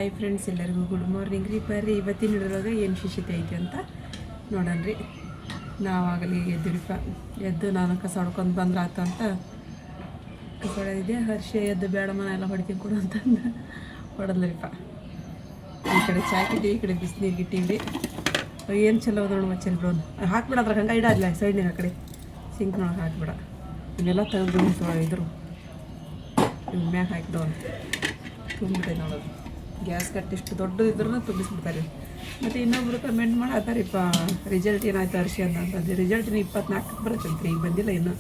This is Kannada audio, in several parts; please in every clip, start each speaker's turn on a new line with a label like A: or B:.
A: ಹಾಯ್ ಫ್ರೆಂಡ್ಸ್, ಎಲ್ಲರಿಗೂ ಗುಡ್ ಮಾರ್ನಿಂಗ್ ರೀ. ಬರ್ರಿ ಇವತ್ತಿನ ಹಿಡಿದ್ರಾಗ ಏನು ವಿಶೇಷತೆ ಐತಿ ಅಂತ ನೋಡೋಣ್ರಿ. ನಾವಾಗಲಿ ಎದ್ದು ನಾನು ಕಸ ಹೊಡ್ಕೊಂಡು ಬಂದ್ರೆ ಆತ ಅಂತ ಕಸ ಹೊಡೆದಿದ್ದೆ. ಹರ್ಷ ಎದ್ದು ಬೇಡಮ್ಮ ಎಲ್ಲ ಹೊಡಿತೀನಿ ಕೊಡು ಅಂತಂದು ಹೊಡೆದ್ರಿಪ್ಪ. ಈ ಕಡೆ ಚಾ ಇಟ್ಟಿವಿ, ಈ ಕಡೆ ಬಿಸಿನೀರಿಗೆ ಇಟ್ಟಿವಿ. ಏನು ಚಲೋ ಅದ ನೋಡಿ ಚೆಲ್ ಬಿಡೋನು ಹಾಕ್ಬಿಡೋದ್ರಾಗ ಹಂಗೆ ಇಡಲ್ಲ ಸೈಡ್ನಾಗ ಆ ಕಡೆ ಸಿಂಕ್ನೊಳಗೆ ಹಾಕ್ಬಿಡ. ಇವನ್ನೆಲ್ಲ ತೆಗೆದು ಇದ್ರು ಇವ್ ಮ್ಯಾಗ ಹಾಕಿದವನು ತುಂಬಿಟ್ಟೆ ನೋಡೋದು. ಗ್ಯಾಸ್ ಕಟ್ಟಿಷ್ಟು ದೊಡ್ಡದಿದ್ರೂ ತುಂಬಿಸ್ಬಿಡ್ತಾರೆ. ಮತ್ತು ಇನ್ನೊಬ್ರು ಕಮೆಂಟ್ ಮಾಡತ್ತಾರಿಪ್ಪ, ರಿಸಲ್ಟ್ ಏನಾಯ್ತು ಹರ್ಷಿ ಅಂತಂದ್ರೆ ರಿಸಲ್ಟ್ 24ಕ್ಕೆ ಬರುತ್ತಂತ್ರಿ. ಈಗ ಬಂದಿಲ್ಲ ಇನ್ನು,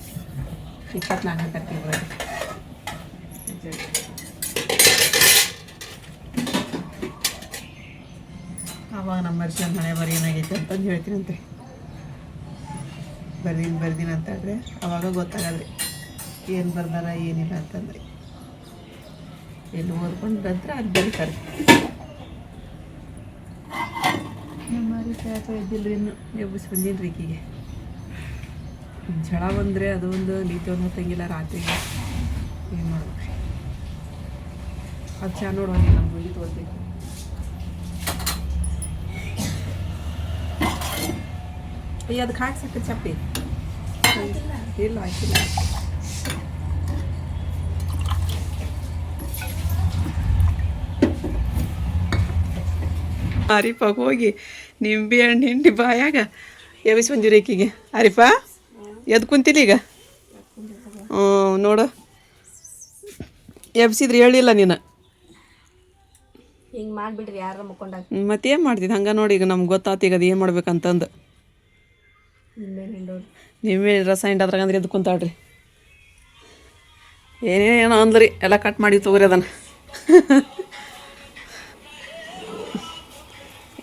A: 24ನೇ ತಾರೀಕಿಗೆ ಬರುತ್ತೆ ರಿಸಲ್ಟ್. ಆವಾಗ ನಮ್ಮ ಹರ್ಷಿ ಅಂತ ಮನೆ ಬರೀ ಏನಾಗೈತೆ ಅಂತಂದು ಹೇಳ್ತೀನಂತೆ. ಬರ್ದೀನಿ ಅಂತ ಹೇಳ್ರಿ, ಆವಾಗ ಗೊತ್ತಾಗದ್ರಿ ಏನು ಬರ್ದಾರ ಏನಿಲ್ಲ ಅಂತಂದ್ರಿ. ಎಲ್ಲಿ ಓದ್ಕೊಂಡು ಬಂದ್ರೆ ಅದು ಬರೀತಾರೆ. ನಮ್ಮ ರೀತಿ ಎದ್ದಿಲ್ರಿ, ಇನ್ನು ಎಬ್ಬಿಸಿ ಬಂದೀನಿ ರೀ. ಈಕಿಗೆ ಝಳ ಬಂದರೆ ಅದು ಒಂದು ನೀತಿ ಒಂದು ಹೊತ್ತಂಗಿಲ್ಲ ರಾತ್ರಿಗೆ. ಏನು ಮಾಡ್ಬೇಕ್ರಿ, ಅದು ಚಾ ನೋಡುವಾಗ ನಮ್ಗೆ ಹೋಗಿ ತೋರ್ಬೇಕು. ಅಯ್ಯ ಅದಕ್ಕೆ ಹಾಕಿ ಸಾಕು ಚಪ್ಪಿ ಇಲ್ಲ ಹಾಕಿಲ್ಲ. ಆರಿಫ ಹೋಗಿ ನಿಂಬೆ ಹಣ್ಣು ಹಿಂಡಿ ಬಾಯಾಗ ಎಬ್ಬಿಸಿ ಬಂದಿರಿ ಈಕಿಗೆ. ಆರಿಫ ಎದ್ದು ಕುಂತಿಲ್ಲ ಈಗ? ಹ್ಞೂ ನೋಡು, ಎಬ್ಸಿದ್ರೆ ಹೇಳಿಲ್ಲ ನೀನು.
B: ಹಿಂಗೆ ಮಾಡಿಬಿಡ್ರಿ ಯಾರು ಮುಕ್ಕೊಂಡಾಗ.
A: ಮತ್ತೇನು ಮಾಡ್ತಿದ್ದು ಹಂಗೆ ನೋಡಿ. ಈಗ ನಮ್ಗೆ ಗೊತ್ತಾತು ಈಗ ಅದು ಏನು ಮಾಡ್ಬೇಕಂತಂದು. ನಿಂಬೆ ರಸ ಹಿಂಡದ್ರಾಗ ಅಂದ್ರೆ ಎದ್ದು ಕುಂತಾಳ್ರಿ. ಏನೇನೋ ಅಂದ್ರಿ, ಎಲ್ಲ ಕಟ್ ಮಾಡಿ ತೊಗೊರಿ ಅದನ್ನು.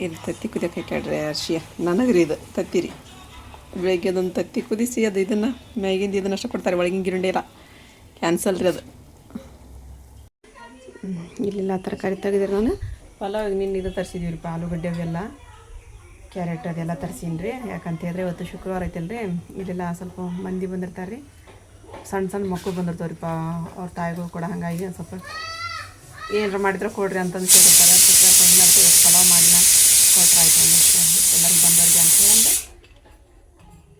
A: ಇದು ತತ್ತಿ ಕುದಿಯೋಕೆ ಹಾಕ್ಯಾಡ್ರಿ ಹರ್ಷಿಯ. ನನಗೆ ರೀ ಇದು ತತ್ತಿರಿ. ಬೆಳಗ್ಗೆ ಅದೊಂದು ತತ್ತಿ ಕುದಿಸಿ ಅದು ಇದನ್ನು ಮ್ಯಾಗಿಂದ ಇದನ್ನಷ್ಟು ಕೊಡ್ತಾರೆ, ಒಳಗಿನ ಗಿರುಂಡಿ ಎಲ್ಲ ಕ್ಯಾನ್ಸಲ್ ರೀ ಅದು. ಇಲ್ಲೆಲ್ಲ ತರಕಾರಿ ತೆಗೆದ್ರೆ ನಾನು ಪಲಾವ್ ನಿನ್ನೆ ಇದು ತರಿಸಿದೀವಿ ರೀ, ಆಲೂಗಡ್ಡೆ ಅವೆಲ್ಲ ಕ್ಯಾರೆಟ್ ಅದೆಲ್ಲ ತರಿಸೀನಿ ರೀ. ಯಾಕಂತ ಹೇಳಿದ್ರೆ ಇವತ್ತು ಶುಕ್ರವಾರ ಐತಲ್ಲ ರೀ, ಇಲ್ಲೆಲ್ಲ ಸ್ವಲ್ಪ ಮಂದಿ ಬಂದಿರ್ತಾರೆ ರೀ, ಸಣ್ಣ ಮಕ್ಕಳು ಬಂದಿರ್ತಾವೆ ರೀ ಅವ್ರ ತಾಯಿಗಳು ಕೂಡ. ಹಾಗಾಗಿ ಒಂದು ಸ್ವಲ್ಪ ಏನಾರ ಮಾಡಿದ್ರೆ ಕೊಡ್ರಿ ಅಂತಂದು ಕೇಳಿರ್ತಾರೆ. ಕೊಡಿನಕ್ಕೆ ಪಲಾವ್ ಮಾಡಿನ ಕೊಟ್ರೆ ಆಯ್ತು ಒಂದಷ್ಟು ಎಲ್ಲರಿಗೂ ಬಂದವ್ರಿಗೆ ಅಂತೇಳಿ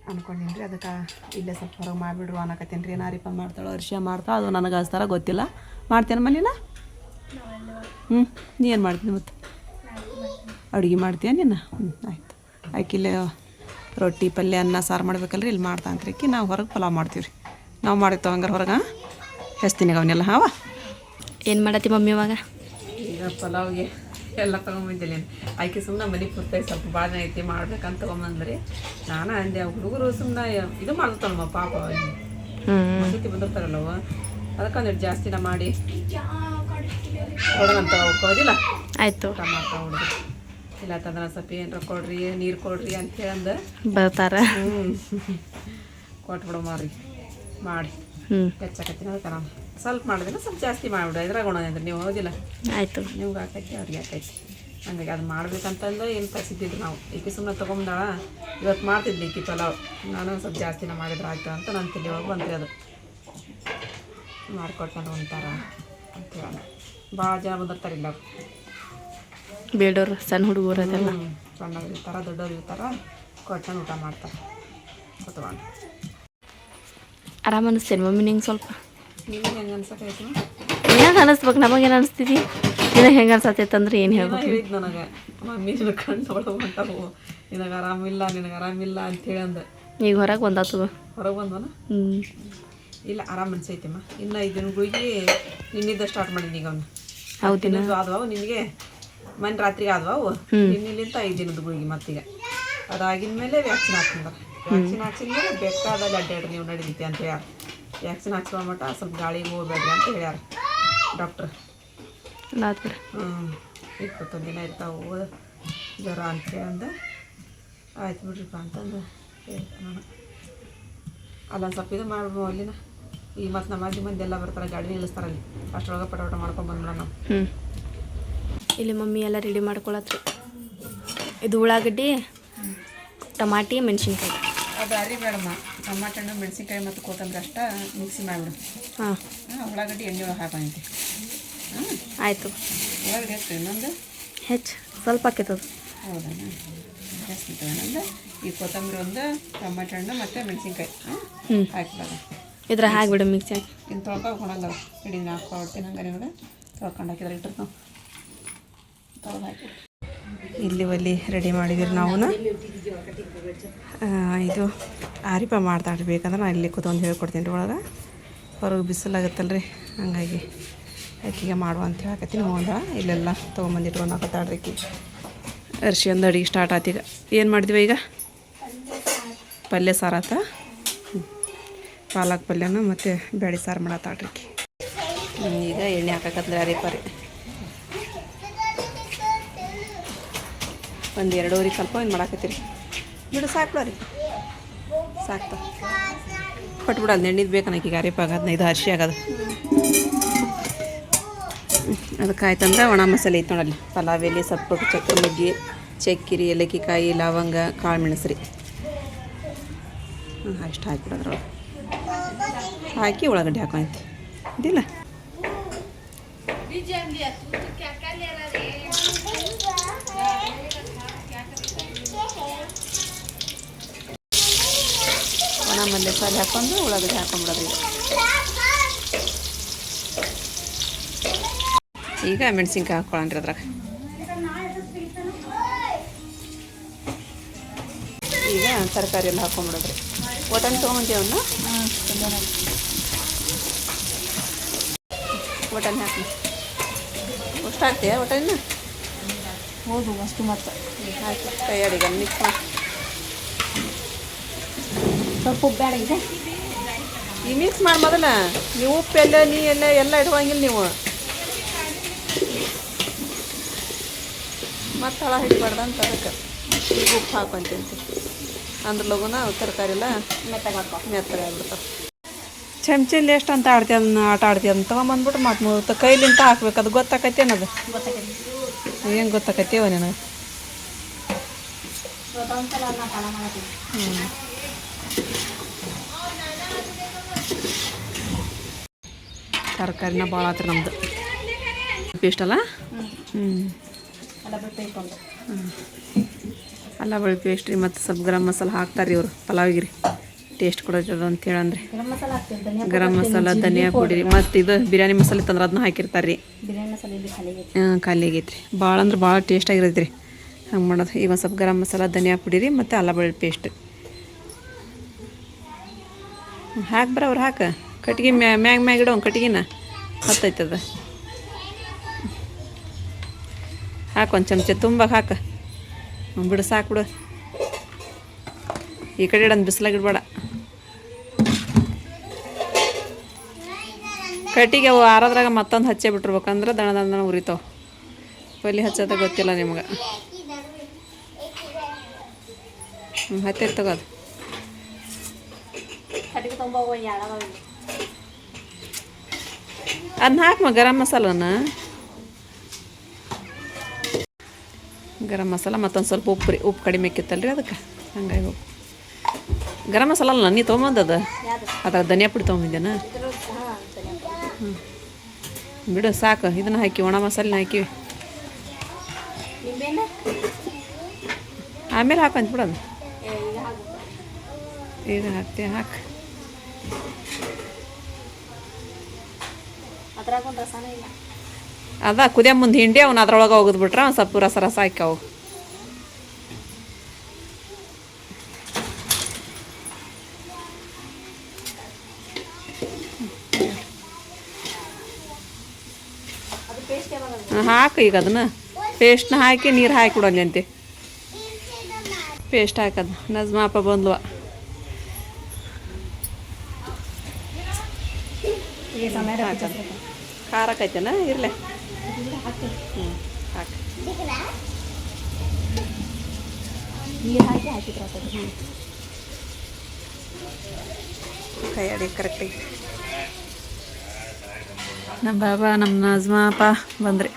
A: ಅಂದ್ಕೊಂಡಿನಿ ರೀ. ಅದಕ್ಕೆ ಇಲ್ಲೇ ಸ್ವಲ್ಪ ಹೊರಗೆ ಮಾಡಿಬಿಡ್ರು ಅನ್ನಕತ್ತೀನಿ ರೀ. ಏನಾರಿಪ್ಪ ಮಾಡ್ತಾಳೋ ಹರ್ಷ ಮಾಡ್ತಾಳೆ, ಅದು ನನಗೆ ಹಚ್ತಾರ ಗೊತ್ತಿಲ್ಲ. ಮಾಡ್ತೇನೆ ಮನೇನ? ನೀ ಏನು ಮಾಡ್ತೀನಿ ಮತ್ತು ಅಡುಗೆ ಮಾಡ್ತೀಯ ನೀನು? ಆಯ್ತು. ಆಕಿಲ್ಲೇ ರೊಟ್ಟಿ ಪಲ್ಯ ಅನ್ನ ಸಾರು ಮಾಡ್ಬೇಕಲ್ರಿ, ಇಲ್ಲಿ ಮಾಡ್ತಾ ಅಂತ್ರಿಕಿ. ನಾವು ಹೊರಗೆ ಪಲಾವ್ ಮಾಡ್ತೀವಿ ರೀ. ನಾವು ಮಾಡಿರ್ತಾವೆ ಹಂಗಾರೆ ಹೊರಗೆ ಹೆಸ್ತೀನಿ ಅವನ್ನೆಲ್ಲ. ಹಾವ
B: ಏನು ಮಾಡತ್ತಿ ಮಮ್ಮಿ ಇವಾಗ?
A: ಈಗ ಪಲಾವ್ಗೆ ಎಲ್ಲ ತೊಗೊಂಬಂದಿಲ್ಲ. ಆಕೆ ಸುಮ್ಮನೆ ಮನೆ ಪೂರ್ತಿ ಸ್ವಲ್ಪ ಭಾಳ ಐತಿ ಮಾಡ್ಬೇಕಂತ ತೊಗೊಂಬಂದ್ರಿ. ನಾನು ಅಂದೆ ಹುಡುಗರು ಸುಮ್ಮನೆ ಇದು ಮಾಡ್ತಾಳಮ್ಮ ಪಾಪ, ಮಸೂತಿ ಬಂದಿರ್ತಾರಲ್ಲವ, ಅದಕ್ಕೆ ಒಂದೆರಡು ಜಾಸ್ತಿನ ಮಾಡಿ ಕೊಡೋಣಂತ ಹೋಗೋದಿಲ್ಲ.
B: ಆಯಿತು
A: ಮಾಡ್ತಾ ಹುಡುಗರು ಇಲ್ಲ ತಂದ್ರೆ ಸ್ವಲ್ಪ ಏನಾರ ಕೊಡ್ರಿ, ನೀರು ಕೊಡ್ರಿ ಅಂತ ಹೇಳಂದು
B: ಬರ್ತಾರ.
A: ಕೊಟ್ಬಿಡೋ ಮಾರಿ ಮಾಡಿ ಹೆಚ್ಚಾಕತ್ತೀನಿ. ಅದಕ್ಕೆ ನಾನು ಸ್ವಲ್ಪ ಮಾಡಿದ್ರೆ ಸ್ವಲ್ಪ ಜಾಸ್ತಿ ಮಾಡಿಬಿಡು. ಇದ್ರಾಗ ಅಂದ್ರೆ ನೀವು ಹೋದಿಲ್ಲ.
B: ಆಯಿತು,
A: ನಿಮ್ಗೆ ಹಾಕೈತಿ ಅವ್ರಿಗೆ ಹಾಕೈತಿ. ಹಂಗಾಗಿ ಅದು ಮಾಡ್ಬೇಕಂತಂದು ಏನು ತರಿಸಿದ್ದಿದ್ದು ನಾವು. ಈಕೆ ಸುಮ್ಮನೆ ತೊಗೊಂಬಂದಾಳ, ಇವತ್ತು ಮಾಡ್ತಿದ್ಲಿ ಈಕಿ ಪಲಾವ್. ನಾನು ಸ್ವಲ್ಪ ಜಾಸ್ತಿನ ಮಾಡಿದ್ರೆ ಆಯ್ತು ಅಂತ ನನ್ನ ತಲೆ ಒಳಗೆ ಬಂತ್ರಿ. ಅದು ಮಾಡಿಕೊಟ್ಕೊಂಡು ಅಂತಾರ ಅಂತ ಹೇಳೋಣ. ಭಾಳ ಜನ ಬಂದಿರ್ತಾರಿಲ್ಲ ಅವ್ರು,
B: ಬೇಡೋರು ಸಣ್ಣ ಹುಡುಗರು ಅದೆಲ್ಲ.
A: ಸಣ್ಣವ್ರು ಇರ್ತಾರೆ, ದೊಡ್ಡವ್ರು ಇರ್ತಾರೆ, ಕೊಟ್ಕೊಂಡು ಊಟ ಮಾಡ್ತಾರೆ ಕುತ್ಕೊಂಡು.
B: ಆರಾಮ ಅನಿಸ್ತೇನೆ ಮಮ್ಮಿ ನಿಂಗೆ ಸ್ವಲ್ಪ?
A: ನಿಮಗೆ ಹೆಂಗೆ ಅನ್ಸಕೈತಿ?
B: ಹೆಂಗೆ ಅನಿಸ್ಬೇಕು, ನಮಗೇನು ಅನಿಸ್ತಿದ್ದಿ? ನಿನಗೆ ಹೆಂಗೆ ಅನ್ಸತ್ತೈತಂದ್ರೆ ಏನು ಹೇಳ್ಬೇಕು?
A: ಹೇಳಿದ್ದು ನನಗೆ, ಮಮ್ಮಿ ನಿನ್ನ ಕಣ್ಣು ಹೊಂಟಾವು, ನಿನಗೆ ಆರಾಮಿಲ್ಲ ಅಂತೇಳಿ ಅಂದೆ.
B: ಈಗ ಹೊರಗೆ ಬಂದಾತು,
A: ಹೊರಗೆ ಬಂದವನ? ಇಲ್ಲ, ಆರಾಮ ಅನ್ಸೈತಿಮ್ಮ. ಇನ್ನು 5 ದಿನಗಳಿಗೆ ನಿನ್ನಿದ್ದ ಸ್ಟಾರ್ಟ್ ಮಾಡಿದ್ದೀನಿ ಈಗ. ಅವನು
B: ಹೌದಿನ
A: ಆದ್ವು ನಿನಗೆ ಮನೆ ರಾತ್ರಿಗೆ ಆದ್ವು ಅವು. ನಿನ್ನಿಲಿಂತ 5 ದಿನದ ಗುಳಿಗೆ ಮತ್ತೀಗ ಅದಾಗಿನ ಮೇಲೆ ವ್ಯಾಕ್ಸಿನ್ ಹಾಕ್ತಿದ್ದಾರೆ. ವ್ಯಾಕ್ಸಿನ್ ಹಾಕ್ಸಿದ್ಮೇಲೆ ಬೇಕಾದಲ್ಲಿ ಅಡ್ಡಾಡ್ರಿ ನೀವು ನಡೀತಿ ಅಂತ ಹೇಳ್ಯಾರ. ವ್ಯಾಕ್ಸಿನ್ ಹಾಕ್ಸೋ ಮಟ್ಟ ಸ್ವಲ್ಪ ಗಾಳಿಗೆ ಹೋಗ್ಬೇಡ್ರಿ ಅಂತ ಹೇಳ್ಯಾರ ಡಾಕ್ಟ್ರ್. 21 ದಿನ ಇರ್ತಾವೆ ಜ್ವರ ಅಂತೇಳಿ ಅಂದೆ. ಆಯ್ತು ಬಿಡ್ರಿಪ್ಪ ಅಂತಂದು ಹೇಳ್ತೀನಿ ನಾನು. ಅಲ್ಲೊಂದು ಸ್ವಲ್ಪ ಇದು ಮಾಡ್ಬೋದು ಅಲ್ಲಿನ. ಈಗ ಮತ್ತು ನಮ್ಮ ಅಜ್ಜಿ ಮಂದಿ ಎಲ್ಲ ಬರ್ತಾರೆ, ಗಾಡಿ ನಿಲ್ಲಿಸ್ತಾರೆ ಅಲ್ಲಿ. ಅಷ್ಟರೊಳಗೆ ಪಟೋಟ ಮಾಡ್ಕೊಂಡು ಬಂದ್ಬಿಡ ನಾವು.
B: ಇಲ್ಲಿ ಮಮ್ಮಿ ಎಲ್ಲ ರೆಡಿ ಮಾಡ್ಕೊಳತ್ರಿ. ಇದು ಉಳ್ಳಾಗಡ್ಡಿ, ಟಮಾಟಿ, ಮೆಣಸಿನ್ಕಾಯಿ.
A: ಅದು ಅರಿಬೇಡಮ್ಮ, ಟಮಾಟೆ ಹಣ್ಣು ಮೆಣಸಿನ್ಕಾಯಿ ಮತ್ತು ಕೊತ್ತಂಬರಿ ಅಷ್ಟೇ ಮಿಕ್ಸಿ ಮಾಡಿಬಿಡು. ಉಳ್ಳಾಗಡ್ಡಿ ಎಣ್ಣೆ ಒಳಗೆ ಹಾಕಂತೆ.
B: ಆಯಿತು.
A: ಒಳಗಡೆ ಎಷ್ಟು ಇನ್ನೊಂದು
B: ಹೆಚ್ಚು ಸ್ವಲ್ಪ ಆಕೈತದ.
A: ಹೌದಾ ಜಾಸ್ತಿ ಇನ್ನೊಂದು ಈ ಕೊತ್ತಂಬರಿ ಒಂದು ಟೊಮೆಟೊ ಹಣ್ಣು ಮತ್ತು ಮೆಣಸಿನ್ಕಾಯಿ
B: ಹ್ಞೂ
A: ಹಾಕಿದಾಗ
B: ಇದ್ರ ಹಾಕ್ಬಿಡು ಮಿಕ್ಸಿ ಹಾಕಿ.
A: ಇನ್ನು ತೊಳ್ಕೊಳ್ಕೊಳಂಗ ಇಡೀ ಹಾಕ್ಕೊಡ್ತೀನಿ ಹಂಗಾರೆ ನೋಡಿ ತೊಳ್ಕೊಂಡು ಹಾಕಿದ್ರೆ ಇಟ್ಟಿರ್ತಾವೆ ತೊಳೆದು ಹಾಕಿ. ಇಲ್ಲಿ ಒಲ್ಲಿ ರೆಡಿ ಮಾಡಿದಿರಿ ನಾವು. ಇದು ಆರಿಪ ಮಾಡ್ತಾಳ್ರಿ, ಬೇಕಂದ್ರೆ ನಾನು ಇಲ್ಲಿ ಕೂತ್ಕೊಂಡು ಹೇಳ್ಕೊಡ್ತೀನಿ ರೀ. ಒಳಗೆ ಹೊರಗೆ ಬಿಸಿಲಾಗತ್ತಲ್ಲ ರೀ, ಹಂಗಾಗಿ ಅಕ್ಕಿಗೆ ಮಾಡುವ ಅಂತ ಹೇಳಕತ್ತೀನಿ. ಹೋದ ಇಲ್ಲೆಲ್ಲ ತೊಗೊಂಬಂದು ಇಟ್ಕೊಂಡು ಹಾಕತ್ತಾಳ್ರಿ ಅಕ್ಕಿ. ಅರ್ಶಿ ಒಂದು ಅಡಿಗೆ ಸ್ಟಾರ್ಟ್ ಆಯ್ತು. ಈಗ ಏನು ಮಾಡಿದ್ವಿ ಈಗ? ಪಲ್ಯ ಸಾರು ಆತ. ಪಾಲಕ್ ಪಲ್ಯನೂ ಮತ್ತು ಬೇಳೆ ಸಾರು ಮಾಡತ್ತಾಳ್ರಿ ಅಕ್ಕಿ. ಈಗ ಎಣ್ಣೆ ಹಾಕಕತ್ಲೆ ಅರಿಪ ರೀ. ಒಂದು 2 ಸ್ವಲ್ಪ ಏನು ಮಾಡಾಕತ್ತೀರಿ ಬಿಡು, ಸಾಕು ರೀ, ಸಾಕ್ತ ಕೊಟ್ಬಿಡು. ಅದು ಎಣ್ಣೆದು ಬೇಕು ನನಗೆ. ಈಗ ಅರಿಪ ಆಗದು, ಇದು ಅರಿಶಿ ಆಗೋದು. ಅದಕ್ಕೆ ಆಯ್ತಂದ್ರೆ ಒಣ ಮಸಾಲೆ ಐತೆ ನೋಡಲ್ಲಿ. ಪಲಾವ್ ಎಲೆ, ಸೊಪ್ಪು, ಚಕ್ಕೆ ಮುಗ್ಗಿ, ಚಕ್ಕಿರಿ, ಏಲಕ್ಕಿ ಕಾಯಿ, ಲವಂಗ, ಕಾಳು ಮೆಣಸು ರೀ. ಅಷ್ಟು ಹಾಕಿಬಿಡೋದ್ರೊಳಗೆ ಹಾಕಿ ಉಳ್ಳಾಗಡ್ಡಿ ಹಾಕೊಂತಿ ಇದಿಲ್ಲ. ಒಣ ಮಸಾಲೆ ಹಾಕೊಂಡು ಉಳ್ಳಾಗಡ್ಡಿ ಹಾಕೊಂಡ್ಬಿಡೋದು. ಈಗ ಮೆಣಸಿನ್ಕಾಯಿ ಹಾಕ್ಕೊಳ್ಳೋಣ್ರಿ ಅದ್ರಾಗ. ಈಗ ತರಕಾರಿ ಎಲ್ಲ ಹಾಕೊಂಡ್ಬಿಡೋದ್ರಿ. ಒಟನ್ ತೊಗೊಂತೀವನ್ನ ಒಟನ್ ಹಾಕಿ ಅಷ್ಟು ಹಾಕ್ತೀಯ ಒಟನ್ನ?
B: ಹೌದು ಅಷ್ಟು ಮತ್ತು
A: ಹಾಕಿ ಕೈ ಅಡಿಗೆ ಮಿಕ್ಸ್ ಮಾಡಿ
B: ಸ್ವಲ್ಪ ಉಪ್ಪು ಬೇಡ ಇದೆ.
A: ಈ ಮಿಕ್ಸ್ ಮಾಡಿ ಮೊದಲ ನೀವು ಉಪ್ಪು ಎಲ್ಲ ನೀ ಎಲ್ಲ ಇಡುವಂಗಿಲ್ಲ ನೀವು. ಮತ್ತು ಹಳ ಹಿಡ್ಬಾರ್ದಂತ ಅದಕ್ಕೆ ಈಗ ಉಪ್ಪು ಹಾಕೊಂತೀನಿ. ಅಂದ್ರೆ ಲಗುನ ತರಕಾರಿ ಎಲ್ಲ ಮೆತ್ತಗಾಗ್ಬಿಡ್ತಾವೆ. ಚಮಚಲ್ಲಿ ಎಷ್ಟು ಅಂತ ಆಟ ಆಡ್ತೀವಿ ಅಂತ ತೊಗೊಂಬಂದ್ಬಿಟ್ಟು ಮತ್ತು ಕೈಲಿಂತ ಹಾಕ್ಬೇಕು. ಅದು ಗೊತ್ತಾಕೈತಿ ಅನ್ನೋದು ಏನು ಗೊತ್ತಾಕೈತಿವ ನೀನು? ತರಕಾರಿನ ಭಾಳ ಆತ್ರಿ ನಮ್ದು. ಪೇಸ್ಟ್ ಅಲ್ಲ? ಅಲ್ಲ ಬೆಳ್ಳುಳ್ಳಿ ಪೇಸ್ಟ್ ರೀ. ಮತ್ತು ಸ್ವಲ್ಪ ಗರಂ ಮಸಾಲ ಹಾಕ್ತಾರೆ ರೀ ಇವರು ಪಲಾವಿಗೆ ರೀ, ಟೇಸ್ಟ್ ಕೊಡೋದು ಅಂತೇಳಂದ್ರೆ. ಗರಂ ಮಸಾಲ, ಧನಿಯಾ ಪುಡಿ ರೀ, ಮತ್ತು ಇದು ಬಿರಿಯಾನಿ ಮಸಾಲೆ ತಂದ್ರೆ ಅದನ್ನ ಹಾಕಿರ್ತಾರೆ ರೀ. ಖಾಲಿ ಆಗೈತೆ ರೀ. ಭಾಳ ಅಂದ್ರೆ ಭಾಳ ಟೇಸ್ಟ್ ಆಗಿರೈತೆ ರೀ ಹಂಗೆ ಮಾಡೋದು. ಈಗ ಒಂದು ಸ್ವಲ್ಪ ಗರಂ ಮಸಾಲ, ಧನಿಯಾ ಪುಡಿ ರೀ, ಮತ್ತು ಅಲ್ಲ ಬೆಳ್ಳುಳ್ಳಿ ಪೇಸ್ಟ್ ಹಾಕಿ ಬರೋವ್ರು ಹಾಕ. ಕಟ್ಗೆ ಮ್ಯಾಗ ಇಡೋ ಕಟ್ಗಿನ ಹತ್ತೈತದ. ಹಾಕು ಒಂದು ಚಮಚ ತುಂಬ ಹಾಕ. ಬಿಡು ಸಾಕು ಬಿಡು. ಈ ಕಡೆ ಇಡೋದು ಬಿಸಿಲಾಗಿಡ್ಬೇಡ. ಕಟ್ಟಿಗೆ ಅವು ಆರೋದ್ರಾಗ ಮತ್ತೊಂದು ಹಚ್ಚೇ ಬಿಟ್ಟಿರ್ಬೇಕಂದ್ರೆ ದಣ ಉರಿತಾವೆ. ಪಲ್ಲಿ ಹಚ್ಚೋದ ಗೊತ್ತಿಲ್ಲ ನಿಮ್ಗೆ. ಹತ್ತೆ ತಗೋದು. ಅದನ್ನ ಹಾಕಮ್ಮ ಗರಂ ಮಸಾಲನ. ಗರಂ ಮಸಾಲ ಮತ್ತೊಂದು ಸ್ವಲ್ಪ ಉಪ್ಪು ರೀ. ಉಪ್ಪು ಕಡಿಮೆ ಆಕಿತ್ತಲ್ರಿ ಅದಕ್ಕೆ ಹಂಗಾಗಿ ಉಪ್ಪು. ಗರಂ ಮಸಾಲ ಅಲ್ಲ ನೀ ತೊಗೊಂಬಂದದ ಅದಾಗ ಧನಿಯಾ ಪುಡಿ ತೊಗೊಂಬಂದೇನ? ಹ್ಞೂ ಬಿಡು ಸಾಕು. ಇದನ್ನ ಹಾಕಿ ಒಣ ಮಸಾಲೆನ ಹಾಕಿವಿ. ಆಮೇಲೆ ಹಾಕಂತ ಬಿಡೋದು. ಈಗ ಹಾಕ್ತೀವಿ ಹಾಕಿ. ಅದ ಕುದಿಯ ಮುಂದೆ ಹಿಂಡಿ ಅವನು ಅದ್ರೊಳಗೆ ಹೋಗಿದ್ಬಿಟ್ರೆ ಒಂದು ಸ್ವಲ್ಪ ರಸ ಹಾಕ್ಯಾವು. ಹಾಕು. ಈಗ ಅದನ್ನ ಪೇಸ್ಟ್ನ ಹಾಕಿ ನೀರು ಹಾಕಿಬಿಡೋಲ್ಲ ಅಂತೆ. ಪೇಸ್ಟ್ ಹಾಕೋದು ನಜ್ಮಾಪ ಬಂದ್ವ. ಖಾರಕ್ಕೈತೇನ? ಇರಲೇ ಹ್ಞೂ ಹಾಕಿ. ಕೈ ಅಡಿ ಕರೆಕ್ಟಾಗಿ. ನಮ್ಮ ಬಾಬಾ ನಮ್ಮ ನಜ್ಮಾಪ ಬಂದ್ರಿ.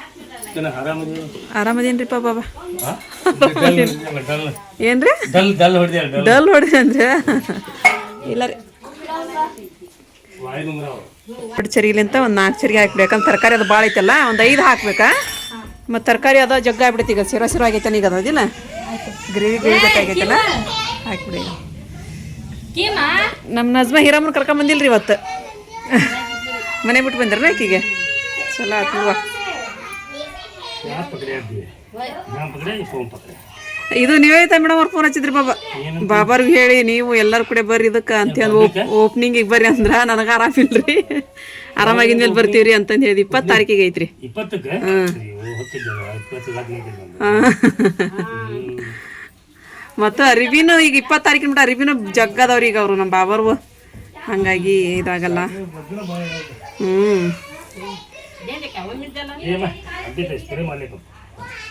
A: ಆರಾಮದೇನ್ರಿಪ್ಪ ಬಾಬಾ? ಏನ್ರಿ ಡಲ್ ಹೊಡೆದ್ರಿ ಅಂದ್ರೆ? ಇಲ್ಲ ರೀ ಎರಡು ಚರಿಗಿಲಿ ಅಂತ ಒಂದು 4 ಚರಿಗೆ ಹಾಕ್ಬಿಡಿ. ಯಾಕಂದ್ರೆ ತರಕಾರಿ ಅದು ಭಾಳ ಐತಲ್ಲ, ಒಂದು 5 ಹಾಕ್ಬೇಕಾ. ಮತ್ತು ತರಕಾರಿ ಅದ ಜಗ್ಗ ಆಗ್ಬಿಡೈತಿ ಈಗ, ಸಿರೋ ಆಗೈತೆ ಈಗ ಅದಿಲ್ಲ, ಗ್ರೇವಿ ಆಗೈತಲ್ಲ, ಹಾಕ್ಬಿಡಿ. ನಮ್ಮ ನಜ್ಮಾ ಹಿರಮ್ಮನ ಕರ್ಕೊಂಬಂದಿಲ್ರಿ ಇವತ್ತು, ಮನೆ ಬಿಟ್ಟು ಬಂದ್ರನ ಆಕಿಗೆ. ಚಲೋ ಆತು. ಇದು ನೀವೇ ಐತಾ ಮೇಡಮ್ ಅವ್ರು ಫೋನ್ ಹಚ್ಚಿದ್ರಿ ಬಾಬಾರ್ಗೆ ಹೇಳಿ ನೀವು ಎಲ್ಲರೂ ಕೂಡ ಬರ್ರಿ ಇದಕ್ಕೆ ಅಂತೇಳಿ ಓಪನಿಂಗಿಗೆ ಬರ್ರಿ ಅಂದ್ರೆ ನನಗೆ ಆರಾಮಿಲ್ರಿ, ಆರಾಮಾಗಿಂದ್ಮೇಲೆ ಬರ್ತೀವ್ರಿ ಅಂತಂದು ಹೇಳಿದ್. 20 ತಾರೀಕಿಗೆ ಐತ್ರಿ. ಮತ್ತು ಅರಿವಿನೂ ಈಗ 20 ತಾರೀಕಿನ ಬಿಟ್ಟು ಅರಿವಿನೂ ಜಗ್ಗದವ್ರಿ ಈಗ ಅವರು ನಮ್ಮ ಬಾಬಾರು, ಹಾಗಾಗಿ ಇದಾಗಲ್ಲ.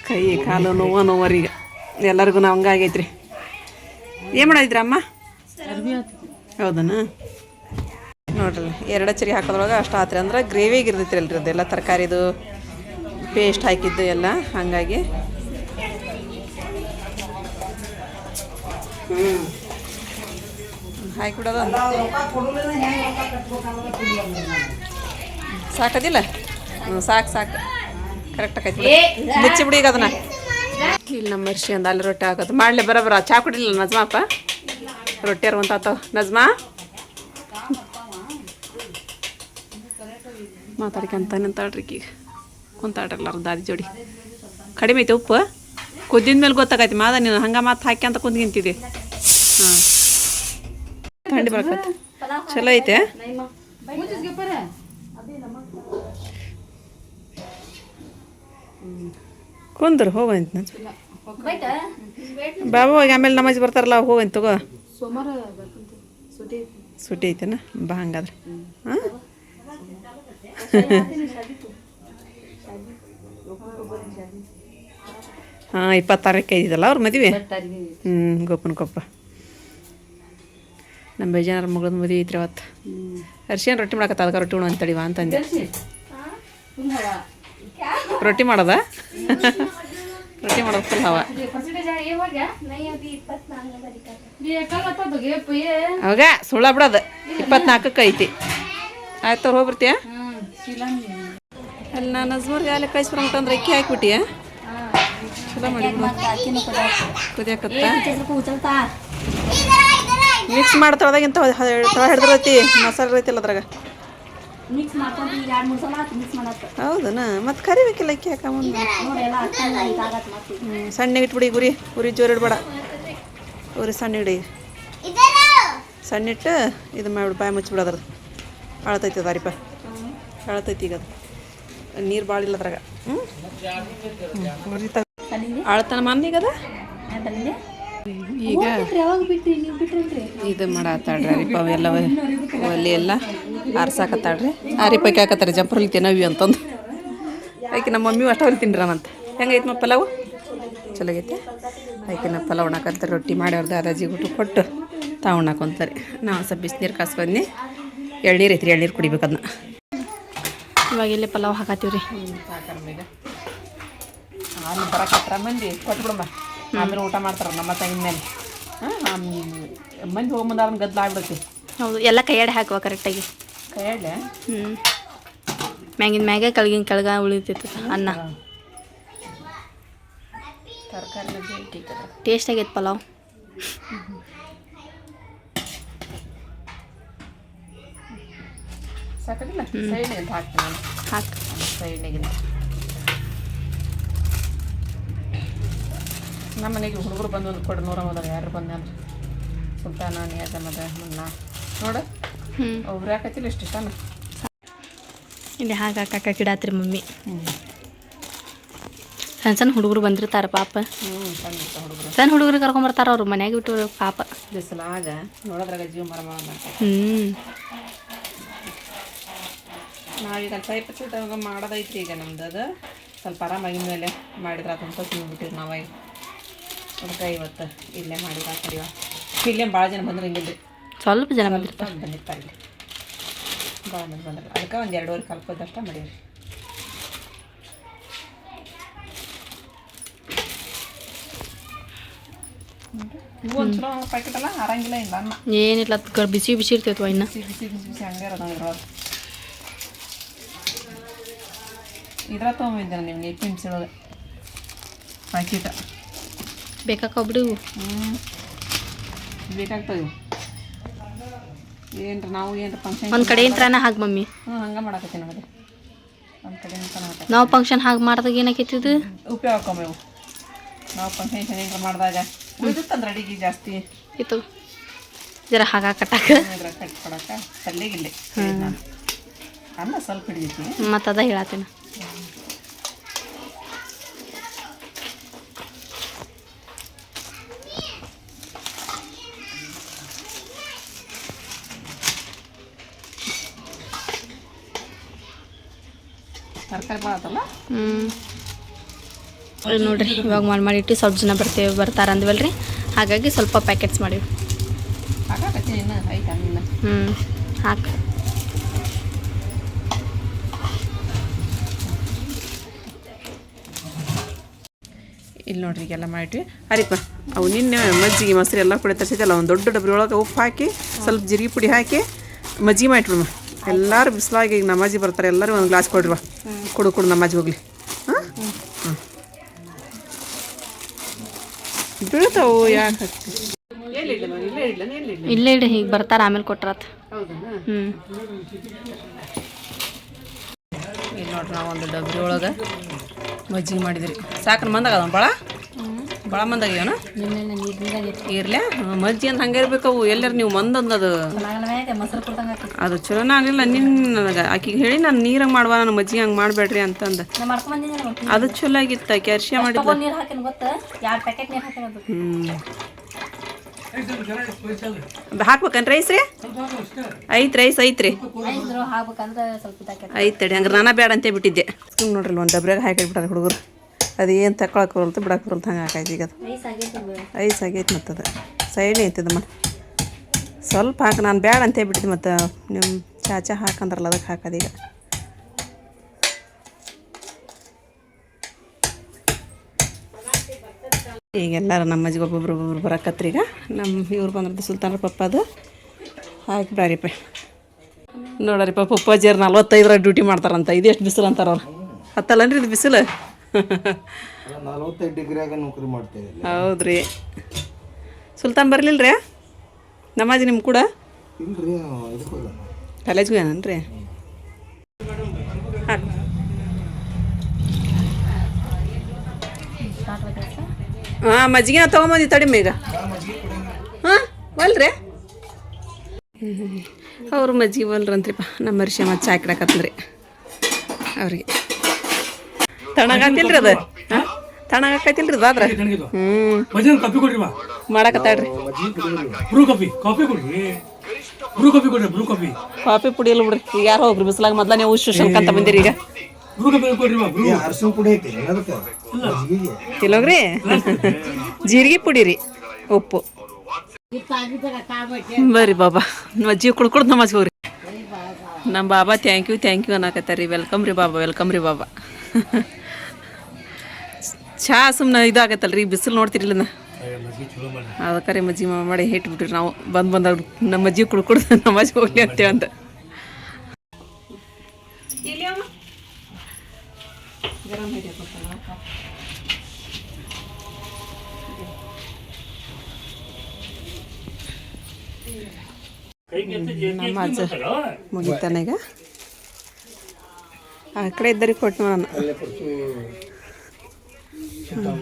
A: ಕೈ ಕಾಲು ನೋವರೀಗ ಎಲ್ಲರಿಗೂ ನಾವು ಹಂಗಾಗೈತ್ರಿ. ಏನು ಮಾಡಿದ್ರಿ ಅಮ್ಮ? ಹೌದನ ನೋಡ್ರಿ, 2 ಚರಿ ಹಾಕೋದ್ರೊಳಗೆ ಅಷ್ಟು ಆತ್ರಿ. ಅಂದ್ರೆ ಗ್ರೇವಿಗೆ ಇರ್ತೈತ್ರಿ ಅಲ್ರಿ ಅದೆಲ್ಲ ತರಕಾರಿದು ಪೇಸ್ಟ್ ಹಾಕಿದ್ದು ಎಲ್ಲ, ಹಾಗಾಗಿ ಹಾಕಿಬಿಡೋದು. ಸಾಕದಿಲ್ಲ? ಸಾಕು ಕರೆಕ್ಟ್ ಆಕೈತಿ, ಮುಚ್ಚಿ ಬಿಡಿ ಈಗ ಅದನ್ನ. ಇಲ್ಲಿ ನಮ್ಮ ಮರ್ಷಿ ಒಂದು ಅಲ್ಲಿ ರೊಟ್ಟಿ ಹಾಕೋದು ಮಾಡಲಿ. ಬರೋಬ್ಬರ ಚಾ ಕುಡಿಲಿಲ್ಲ ನಜ್ಮಾಪ್ಪ, ರೊಟ್ಟಿ ಅರ್ವಂತಾವ. ನಜ್ಮಾ ಮಾತಾಡ್ಕೊಂತಾನಂತಾಳ್ರಿ ಈಗ, ಕುಂತಾಡ್ರಲ್ಲ ದಾದಿ ಜೋಡಿ. ಕಡಿಮೆ ಐತೆ ಉಪ್ಪು, ಕುದ್ದಿದ ಮೇಲೆ ಗೊತ್ತಾಗೈತಿ ಮಾದ ನೀನು ಹಂಗೆ ಮಾತು ಹಾಕಿ ಅಂತ ಕುಂದ್ಗಿಂತಿದ್ದೆ. ಹಾಂ, ಥಂಡಿ ಬರಕತ್ತ, ಚಲೋ ಐತೆ. ಕುಂದ್ರು ಹೋಗಂತ ಬಾಬು, ಹೋಗಿ ಆಮೇಲೆ ನಮಾಜ್ ಬರ್ತಾರಲ್ಲ ಹೋಗಂತ ತಗೋ. ಸುಟಿ ಐತೆನ ಬಾ ಹಂಗಾದ್ರೆ. ಹಾಂ ಹಾಂ 20 ತಾರೀಕು ಐದಲ್ಲ ಅವ್ರ ಮದುವೆ. ಗೋಪನ ಕೊಪ್ಪ ನಮ್ಮ ಬೇಜಾರ ಮಗಳದ ಮದುವೆ ಐತ್ರಿ ಅವತ್ತು. ಅರ್ಶಿಯನ್ ರೊಟ್ಟಿ ಮಾಡಕತ್ತ, ಅದಕ್ಕೆ ರೊಟ್ಟಿ ಉಣ ಅಂತಡಿವ ಅಂತಂದೆ. ರೊಟ್ಟಿ ಮಾಡೋದ ರೊಟ್ಟಿ ಮಾಡೋದು ಫುಲ್ ಹವ. ಅವಾಗ ಸುಳ್ಳ ಬಿಡೋದು 24ಕ್ಕೆ ಐತಿ. ಆಯ್ತು ಅವ್ರು ಹೋಗ್ಬಿಡ್ತೀಯ ಅಲ್ಲಿ. ನಾನು ನಜ್ಮೂರ್ಗೆ ಅಲ್ಲಿ ಕಳಿಸ್ಬಿಡ್ಬೇಕಂದ್ರೆ ಅಕ್ಕಿ ಹಾಕ್ಬಿಟ್ಟಿಯ, ಚಲೋ ಮಾಡಿ ಕುದಿಯಕತ್ತ. ಮಿಕ್ಸ್ ಮಾಡ್ತಾಳದಾಗ ಇಂಥ ಹಿಡ್ದಿರೈತಿ, ಮಸಾಲೆ ರೈತಿಲ್ಲ ಅದ್ರಾಗ. ಹೌದನ? ಮತ್ತು ಕರಿಬೇಕಿಲ್ಲ ಅಕ್ಕಿ ಹಾಕ ಮುಂದೆ. ಸಣ್ಣ ಇಟ್ಬಿಡಿ, ಉರಿ ಜೋರು ಇಡ್ಬೇಡ, ಉರಿ ಸಣ್ಣ ಇಡಿ. ಸಣ್ಣಿಟ್ಟು ಇದು ಮಾಡಿಬಿಡು, ಬಾಯಿ ಮುಚ್ಚಿಬಿಡೋದ್ರದ್ದು. ಅಳತೈತಿ ಅದಾರಿಪ್ಪ, ಅಳತೈತಿ ಈಗ ಅದು, ನೀರು ಭಾಳ ಇಲ್ಲ ಅದ್ರಾಗ. ಉರಿ ಅಳ್ತಾನ ಮನ್ನೀಗದ. ಈಗ ಇದು ಮಾಡತ್ತಾಳ್ರಿ ಅರಿಪ ಎಲ್ಲ ಒಲೆ ಎಲ್ಲ ಆರ್ಸಾಕತ್ತಾಳ್ರಿ. ಆರಿಪಕ್ಕೆ ಹಾಕತ್ತಾರೆ ಜಂಪರ್ ಹೊಲಿತೀನಿ ನವಿ ಅಂತಂದು. ಆಕೆ ನಮ್ಮ ಮಮ್ಮಿ ಅಷ್ಟು ಹೊಲಿತೀನಿ ಅಂತ. ಹೆಂಗೈತೆ ಮ ಪಲಾವು? ಚಲಾಗೈತೆ. ಆಕೆ ನಾ ಪಲಾವ್ ಉಣ್ಣಾಕಂತಾರೆ, ರೊಟ್ಟಿ ಮಾಡ್ಯವ್ರದ್ದು ಅದಾಜಿ ಊಟ ಕೊಟ್ಟು ತಾವು ಉಣ್ಣಾಕೊಂತಾರೆ. ನಾವು ಸ್ವಲ್ಪ ಬಿಸಿನೀರು ಕಾಸ್ಕೊಂಡ್ನಿ, ಎಳ್ನೀರು ಐತ್ರಿ, ಎಳ್ನೀರು ಕುಡಿಬೇಕು ಅದನ್ನ. ಇವಾಗ ಇಲ್ಲೇ ಪಲಾವ್ ಹಾಕತ್ತೀವ್ರಿ. ಈಗ ಅಲ್ಲಿ ಬರಕತ್ರ ಮಂದಿ ಕೊಟ್ಬಿಡಮ್ಮ, ಆಮೇಲೆ ಊಟ ಮಾಡ್ತಾರೆ ನಮ್ಮ ತಂಗಿನ ಮೇಲೆ. ಹಾಂ, ಮಂದಿ ಹೋಗ್ಬಂದ ಅದನ್ನ ಗದ್ದಲ ಆಗ್ಬಿಡುತ್ತೆ.
B: ಹೌದು, ಎಲ್ಲ ಕೈಯಾಡೆ ಹಾಕುವ ಕರೆಕ್ಟಾಗಿ.
A: ಕೈಯಾಡೆ
B: ಮ್ಯಾಗಿನ ಮ್ಯಾಗೆ ಕೆಳಗಿನ ಕೆಳಗ ಉಳಿತೈತೆ ಅನ್ನ.
A: ತರಕಾರಿ
B: ಟೇಸ್ಟ್ ಆಗೈತೆ ಪಲಾವ್.
A: ಸಾಕಾಗಿಲ್ಲ, ಸೈಡ್ ಅಂತ ಹಾಕ್ತೀನಿ.
B: ಹಾಕಿ
A: ಸೈಡ್ನಾಗಿಂದ ನಮ್ಮ ಮನೆಗೆ ಹುಡುಗರು ಬಂದು ಒಂದು ಕೊಡು 100 ಹೋದಾಗ ಯಾರು ಬಂದ ಅಂದ್ರೆ ಸುಲ್ತಾನ ನಿಯಾಜಮದ ಮುನ್ನ ನೋಡು ಒಬ್ರು ಹಾಕತ್ತಿಲ್ಲ ಇಷ್ಟು ಇಷ್ಟನ
B: ಇಲ್ಲಿ ಹಾಕಿ ಗಿಡಾತ್ರಿ ಮಮ್ಮಿ. ಸಣ್ಣ ಸಣ್ಣ ಹುಡುಗರು ಬಂದಿರ್ತಾರ ಪಾಪ. ಸಣ್ಣ ಹುಡುಗರು ಕರ್ಕೊಂಬರ್ತಾರ ಅವ್ರು ಮನ್ಯಾಗ ಬಿಟ್ಟು ಪಾಪ.
A: ಬಿಸಿಲಾಗ ನೋಡೋದ್ರಾಗ ಜೀವ ಮರ ನಾವೀಗ ಸ್ವಲ್ಪ ಮಾಡೋದೈತ್ರಿ. ಈಗ ನಮ್ದು ಅದು ಸ್ವಲ್ಪ ಆರಾಮಾಗಿನ ಮೇಲೆ ಮಾಡಿದ್ರೆ ಅದಂತ ತಿಂದ್ಬಿಟ್ಟಿವಿ ನಾವೀಗ. ಅದಕ್ಕೆ ಇವತ್ತು ಇಲ್ಲೇ ಮಾಡಿದ್ರೆ ಕಡಿವ. ಇಲ್ಲೇ ಭಾಳ ಜನ ಬಂದ್ರೆ ಹಿಂಗಿಲ್ರಿ,
B: ಸ್ವಲ್ಪ ಜನ ಬಂದಿರ್ತಾರೆ.
A: ಇಲ್ಲಿ ಭಾಳ ಮಂದಿ ಬಂದಿರಲ್ಲ, ಅದಕ್ಕೆ ಒಂದು 2.5 ಕಲ್ಪದಷ್ಟ ಮಾಡೀವಿ. ಇವು ಒಂದು ಚಲೋ ಪ್ಯಾಕೆಟ್ ಅಲ್ಲ ಆರಂಗಿಲ್ಲ ಇಲ್ಲ ಅನ್ನ.
B: ಏನಿಲ್ಲ ಬಿಸಿ ಬಿಸಿ ಇರ್ತೈತೆ ಇನ್ನು
A: ಬಿಸಿ ಬಿಸಿ ಬಿಸಿ ಹಂಗೆ ಇರೋದು ಇದ್ರ ತೊಗೊಂಬಂದಿರ ನಿಮ್ಗೆ APMC ಒಳಗೆ ಪ್ಯಾಕೆಟ್
B: ಬೇಕಾಕ ಬಿಡು
A: ಬೇಕಾಗ್ತದೆ ಏನ್ರಿ ನಾವು ಏನ್ರ ಫಂಕ್ಷನ್
B: ಒಂದು ಕಡೆ ಇಂಟ್ರಾನ ಹಾಗೆ ಮಮ್ಮಿ
A: ಹಂಗೆ ಮಾಡಕತ್ತೀನಿ ನೋಡಿರಿ ಒಂದು ಕಡೆ ಅಂತ
B: ನಾವು ಫಂಕ್ಷನ್ ಹಾಗೆ ಮಾಡಿದಾಗ ಏನಾಕೈತಿದ್ದು
A: ಉಪಯೋಗ ಹಾಕೊಂಬೇವು ನಾವು ಫಂಕ್ಷನ್ ಏನಾರ ಮಾಡಿದಾಗ ಉಳಿದುತ್ತಂದ್ರೆ ಅಡಿಗೆ ಜಾಸ್ತಿ
B: ಇತ್ತು ಜರ ಹಾಗ ಕಟ್ಟಾಕ
A: ಇದ್ರ ಕಟ್ಕೊಡಕ್ಕೆ ತಲೆಗಿಲ್ಲೇ ನಾನು ಅನ್ನ ಸ್ವಲ್ಪ ಹಿಡಿದೈತಿ
B: ಮತ್ತು ಅದ ಹೇಳತ್ತೇನೆ
A: ತರಕಾರಿ ಭಾಳ ಆತಲ್ಲ
B: ನೋಡ್ರಿ ಇವಾಗ ಮಾಡಿಟ್ಟು ಸ್ವಲ್ಪ ಜನ ಬರ್ತಾರ ಅಂದ್ವಲ್ರಿ ಹಾಗಾಗಿ ಸ್ವಲ್ಪ ಪ್ಯಾಕೆಟ್ಸ್ ಮಾಡಿವಿ
A: ಹಾಕಾಕತ್ತೀನಿ ಇನ್ನು ಐತೆ ಹಂಗಿಲ್ಲ
B: ಹಾಕಿ
A: ಇಲ್ಲಿ ನೋಡ್ರಿ ಈಗೆಲ್ಲ ಮಾಡಿಟ್ವಿ ಅರಿಪ್ಪ ಅವು ನಿನ್ನೆ ಮಜ್ಜಿಗೆ ಮೊಸರು ಎಲ್ಲ ಪುಡಿ ತರಿಸಿದ್ದಲ್ಲ ಒಂದು ದೊಡ್ಡ ಡಬ್ರಿ ಒಳಗೆ ಉಪ್ಪು ಹಾಕಿ ಸ್ವಲ್ಪ ಜೀರಿಗೆ ಪುಡಿ ಹಾಕಿ ಮಜ್ಜಿಗೆ ಮಾಡಿಟ್ಬಿಡಮ್ಮ ಎಲ್ಲರೂ ಬಿಸಿಲಾಗಿ ಈಗ ನಮಾಜಿ ಬರ್ತಾರೆ ಎಲ್ಲರೂ ಒಂದು ಗ್ಲಾಸ್ ಕೊಡ್ರಿವ ಕುಡು ನಮಾಜಿ ಹೋಗ್ಲಿ ಹಾಂ ಹಾಂ ಬೀಳ್ತಾವು ಯಾಕೆ
B: ಇಲ್ಲೇ ಇಡಿ ಹೀಗೆ ಬರ್ತಾರ ಆಮೇಲೆ ಕೊಟ್ರಾತ
A: ಇಲ್ಲಿ ನೋಡ್ರಿ ನಾವು ಒಂದು ಡಬ್ರಿ ಒಳಗೆ ಮಜ್ಜಿಗೆ ಮಾಡಿದ್ರಿ ಸಾಕ್ರ ಮಂದಾಗ ಭಾಳ ಮಂದಾಗ್ಯಾವನ ಇರ್ಲೆ ಮಜ್ಜಿಗೆ ಅಂತ ಹಂಗೆ ಇರ್ಬೇಕವು ಎಲ್ಲರೂ ನೀವು ಮಂದಂದದು ಅದು ಚಲೋನ ಆಗಲಿಲ್ಲ ನನಗೆ ಆಕಿಗೆ ಹೇಳಿ ನಾನು ನೀರಂಗೆ ಮಾಡುವ ನಾನು ಮಜ್ಜಿಗೆ ಹಂಗೆ ಮಾಡಬೇಡ್ರಿ ಅಂತಂದು ಅದು ಚಲೋ ಆಗಿತ್ತು ಆಕೆ ಅರ್ಶಿಯ ಮಾಡಿದ್ಲು ಹಾಕ್ಬೇಕನ್ ರೈಸ್ ರೀ ಐತ್ರಿ ಐತಡಿ ಹಂಗಾರೆ ನಾನು ಬೇಡ ಅಂತೇ ಬಿಟ್ಟಿದ್ದೆ ನೋಡ್ರಿ ಒಂದು ಡಬ್ರ್ಯಾಗ ಹಾಕಿಟ್ಬಿಟ್ಟಾರೆ ಹುಡುಗರು ಅದು ಏನು ತಗೊಳಕ್ಕೆ ಬರಲ್ತು ಬಿಡಕ್ಕೆ ಬರಲ್ತು ಹಂಗೆ ಹಾಕಾಯ್ತು ಈಗ ಅದು ಐಸ್ ಆಗೈತೆ ಮತ್ತು ಅದು ಸೈಡ್ ಐತದಮ್ಮ ಸ್ವಲ್ಪ ಹಾಕಿ ನಾನು ಬೇಡ ಅಂತೇ ಬಿಟ್ಟಿದ್ದೆ ಮತ್ತು ನಿಮ್ಮ ಚಾಚಾ ಹಾಕಂದ್ರಲ್ಲ ಅದಕ್ಕೆ ಹಾಕೋದೀಗ ಈಗೆಲ್ಲರೂ ನಮ್ಮ ಅಜ್ಜಿಗೆ ಒಬ್ಬೊಬ್ರು ಬರಕತ್ರಿ ಈಗ ಇವ್ರು ಬಂದ್ರದ್ದು ಸುಲ್ತಾನ್ರ ಪಪ್ಪ ಅದು ಹಾಕಿಬಿಡ್ರಿಪ್ಪ ನೋಡರಿಪ್ಪ ಪಪ್ಪಾಜಿಯರು 45 ಡ್ಯೂಟಿ ಮಾಡ್ತಾರಂತ ಇದು ಎಷ್ಟು ಬಿಸಿಲು ಅಂತಾರ ಅವ್ರು ಹತ್ತಲ್ಲನ್ರಿ ಇದು ಬಿಸಿಲು
C: 45 ಡಿಗ್ರಿಯಾಗ ನೌಕರಿ ಮಾಡ್ತೇವೆ
A: ಹೌದ್ರಿ ಸುಲ್ತಾನ್ ಬರಲಿಲ್ಲ ರೀ ನಮಾಜಿ ನಿಮ್ಮ ಕೂಡ
C: ಇಲ್ರಿ
A: ಕಾಲೇಜ್ಗೆ ಏನನ್ರಿ ಹಾಂ ಮಜ್ಜಿಗೆ ತೊಗೊಂಬಂದಿ ತಡಿಮ ಈಗ ಹಾಂ ಒಲ್ರಿ ಅವ್ರು ಮಜ್ಜಿಗೆ ಒಲ್ರಂತ್ರಿಪ್ಪ ನಮ್ಮ ಅರಿಶಿ ಮತ್ತು ಚಾ ಹಾಕಿಡಕತ್ತದ್ರಿ ಅವ್ರಿಗೆ ತಣ್ಣಗಾತಿಲ್ರಿ ಅದು ತಣ್ಣಗಾಕೈತಿಲ್ರಿ ಅದು ಆದ್ರೆ ಮಾಡಕತ್ತಾಳ್ರಿ ಕಾಫಿ ಪುಡಿ ಇಲ್ಲ ಬಿಡ್ರಿ ಈಗ ಯಾರು ಹೋಗ್ರಿ ಬಿಸಿಲಾಗ ಮೊದ್ಲ ನೀವು ಶೋಷನ್ಕಂತ ಬಂದಿರಿ ಈಗ ಇಲ್ಲೋಗ್ರಿ ಜೀರಿಗೆ ಪುಡಿ ರೀ ಉಪ್ಪು ಬರ್ರಿ ಬಾಬಾ ಮಜ್ಜಿಗೆ ಕುಡ್ಕೊಡ್ ನಮಾಜ್ ಹೋಗ್ರಿ ನಮ್ಮ ಬಾಬಾ ಥ್ಯಾಂಕ್ ಯು ಅನ್ನಕತ್ತಾರ ರೀ ವೆಲ್ಕಮ್ ರೀ ಬಾಬಾ ಚಹಾ ಸುಮ್ಮನೆ ಇದಾಗತ್ತಲ್ರಿ ಬಿಸಿಲು ನೋಡ್ತಿರಿಲ್ಲ ಅದಕ್ಕೆ ಮಜ್ಜಿಗೆ ಮಾಡಿ ಇಟ್ಬಿಟ್ರಿ ನಾವು ಬಂದಾಗ ನಮ್ಮ ಮಜ್ಜಿಗೆ ಕುಡ್ಕೊಡ್ದು ನಮಾಜ್ ಹೋಗ್ಲಿ ಅಂತೇಳಿ ಅಂತ ನಮಾಜ್ ಮುಗಿತಾನ ಈಗ ಆ ಕಡೆ ಇದ್ದರಿ ಕೊಟ್ಟು ನಾನು